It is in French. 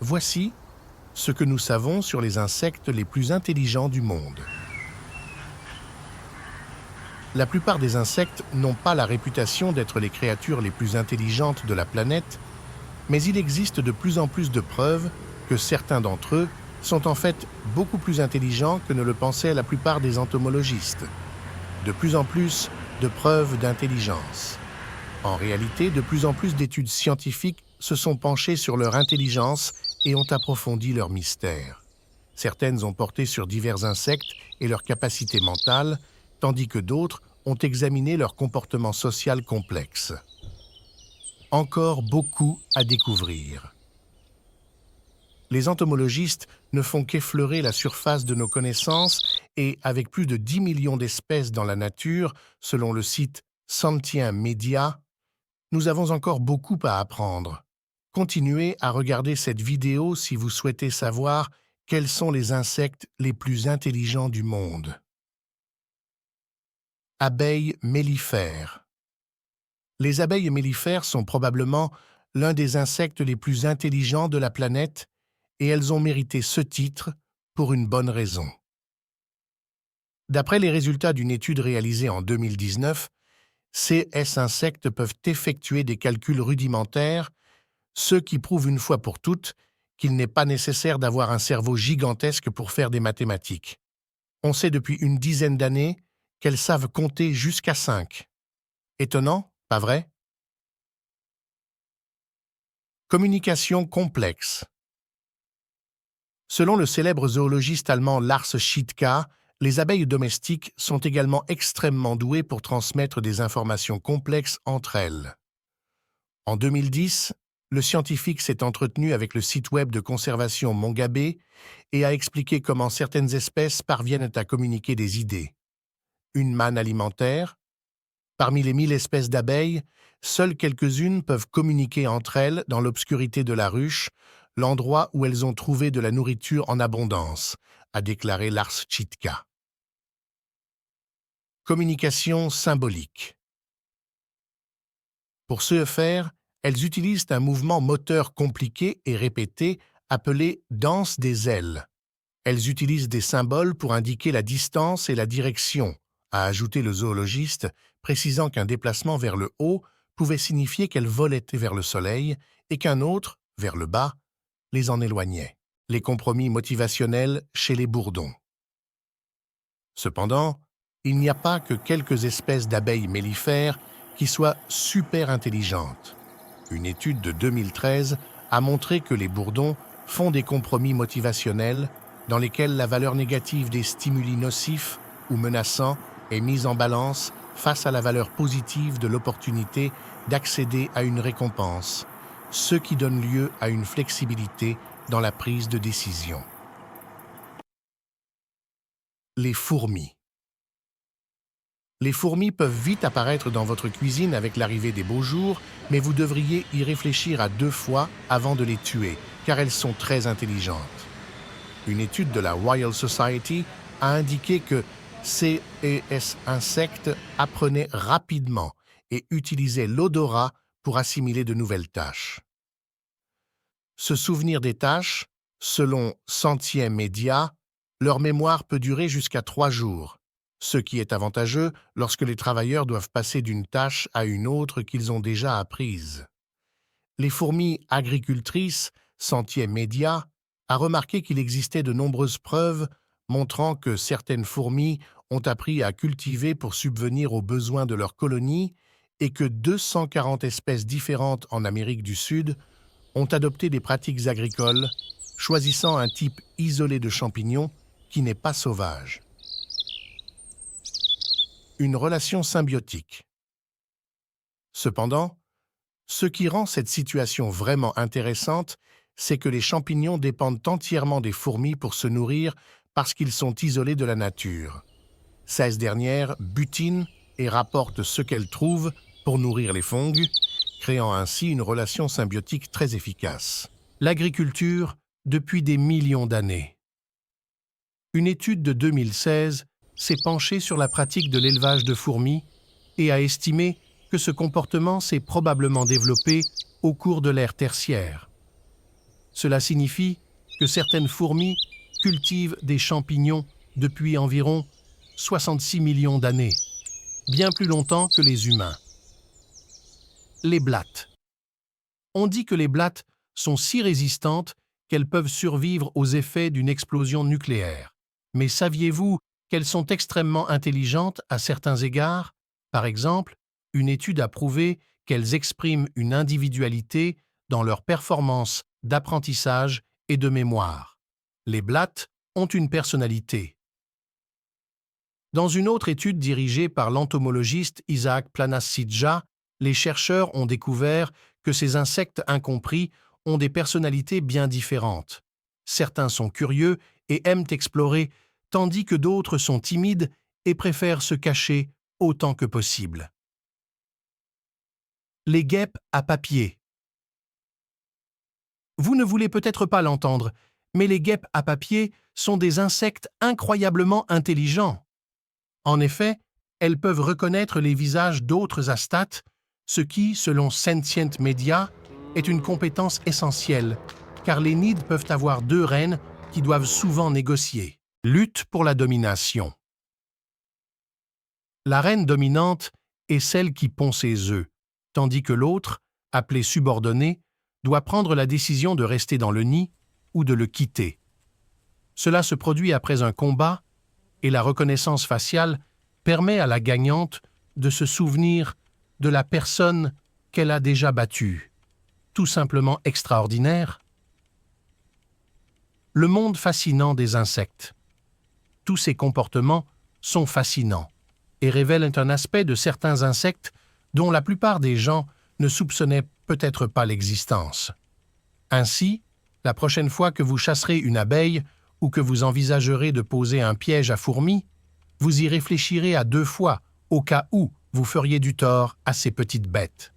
Voici ce que nous savons sur les insectes les plus intelligents du monde. La plupart des insectes n'ont pas la réputation d'être les créatures les plus intelligentes de la planète, mais il existe de plus en plus de preuves que certains d'entre eux sont en fait beaucoup plus intelligents que ne le pensaient la plupart des entomologistes. De plus en plus de preuves d'intelligence. En réalité, de plus en plus d'études scientifiques se sont penchées sur leur intelligence et ont approfondi leur mystère. Certaines ont porté sur divers insectes et leur capacité mentale, tandis que d'autres ont examiné leur comportement social complexe. Encore beaucoup à découvrir. Les entomologistes ne font qu'effleurer la surface de nos connaissances et, avec plus de 10 millions d'espèces dans la nature, selon le site Sentient Media, nous avons encore beaucoup à apprendre. Continuez à regarder cette vidéo si vous souhaitez savoir quels sont les insectes les plus intelligents du monde. Abeilles mellifères. Les abeilles mellifères sont probablement l'un des insectes les plus intelligents de la planète et elles ont mérité ce titre pour une bonne raison. D'après les résultats d'une étude réalisée en 2019, ces insectes peuvent effectuer des calculs rudimentaires, ce qui prouve une fois pour toutes qu'il n'est pas nécessaire d'avoir un cerveau gigantesque pour faire des mathématiques. On sait depuis une dizaine d'années qu'elles savent compter jusqu'à 5. Étonnant, pas vrai? Communication complexe. Selon le célèbre zoologiste allemand Lars Schitka, les abeilles domestiques sont également extrêmement douées pour transmettre des informations complexes entre elles. En 2010, le scientifique s'est entretenu avec le site web de conservation Mongabé et a expliqué comment certaines espèces parviennent à communiquer des idées. Une manne alimentaire. Parmi les 1000 espèces d'abeilles, seules quelques-unes peuvent communiquer entre elles dans l'obscurité de la ruche, l'endroit où elles ont trouvé de la nourriture en abondance, a déclaré Lars Schitka. Communication symbolique. Pour ce faire, elles utilisent un mouvement moteur compliqué et répété appelé « danse des ailes ». Elles utilisent des symboles pour indiquer la distance et la direction, a ajouté le zoologiste, précisant qu'un déplacement vers le haut pouvait signifier qu'elles volaient vers le soleil et qu'un autre, vers le bas, les en éloignait. Les compromis motivationnels chez les bourdons. Cependant, il n'y a pas que quelques espèces d'abeilles mellifères qui soient super intelligentes. Une étude de 2013 a montré que les bourdons font des compromis motivationnels dans lesquels la valeur négative des stimuli nocifs ou menaçants est mise en balance face à la valeur positive de l'opportunité d'accéder à une récompense, ce qui donne lieu à une flexibilité dans la prise de décision. Les fourmis. Les fourmis peuvent vite apparaître dans votre cuisine avec l'arrivée des beaux jours, mais vous devriez y réfléchir à 2 fois avant de les tuer, car elles sont très intelligentes. Une étude de la Royal Society a indiqué que ces insectes apprenaient rapidement et utilisaient l'odorat pour assimiler de nouvelles tâches. Se souvenir des tâches, selon Sentient Media, leur mémoire peut durer jusqu'à 3 jours, ce qui est avantageux lorsque les travailleurs doivent passer d'une tâche à une autre qu'ils ont déjà apprise. Les fourmis agricultrices, Sentient Media, a remarqué qu'il existait de nombreuses preuves montrant que certaines fourmis ont appris à cultiver pour subvenir aux besoins de leur colonie et que 240 espèces différentes en Amérique du Sud ont adopté des pratiques agricoles, choisissant un type isolé de champignons qui n'est pas sauvage. Une relation symbiotique. Cependant, ce qui rend cette situation vraiment intéressante, c'est que les champignons dépendent entièrement des fourmis pour se nourrir parce qu'ils sont isolés de la nature. Ces dernières butinent et rapportent ce qu'elles trouvent pour nourrir les fongs, créant ainsi une relation symbiotique très efficace. L'agriculture depuis des millions d'années. Une étude de 2016 s'est penchée sur la pratique de l'élevage de fourmis et a estimé que ce comportement s'est probablement développé au cours de l'ère tertiaire. Cela signifie que certaines fourmis cultivent des champignons depuis environ 66 millions d'années, bien plus longtemps que les humains. Les blattes. On dit que les blattes sont si résistantes qu'elles peuvent survivre aux effets d'une explosion nucléaire. Mais saviez-vous qu'elles sont extrêmement intelligentes à certains égards? Par exemple, une étude a prouvé qu'elles expriment une individualité dans leur performance d'apprentissage et de mémoire. Les blattes ont une personnalité. Dans une autre étude dirigée par l'entomologiste Isaac Planas-Sidja, les chercheurs ont découvert que ces insectes incompris ont des personnalités bien différentes. Certains sont curieux et aiment explorer, tandis que d'autres sont timides et préfèrent se cacher autant que possible. Les guêpes à papier. Vous ne voulez peut-être pas l'entendre, mais les guêpes à papier sont des insectes incroyablement intelligents. En effet, elles peuvent reconnaître les visages d'autres astates, ce qui, selon Sentient Media, est une compétence essentielle, car les nids peuvent avoir deux reines qui doivent souvent négocier. Lutte pour la domination. La reine dominante est celle qui pond ses œufs, tandis que l'autre, appelée subordonnée, doit prendre la décision de rester dans le nid ou de le quitter. Cela se produit après un combat, et la reconnaissance faciale permet à la gagnante de se souvenir de la personne qu'elle a déjà battue. Tout simplement extraordinaire. Le monde fascinant des insectes. Tous ces comportements sont fascinants et révèlent un aspect de certains insectes dont la plupart des gens ne soupçonnaient peut-être pas l'existence. Ainsi, la prochaine fois que vous chasserez une abeille ou que vous envisagerez de poser un piège à fourmis, vous y réfléchirez à 2 fois au cas où vous feriez du tort à ces petites bêtes.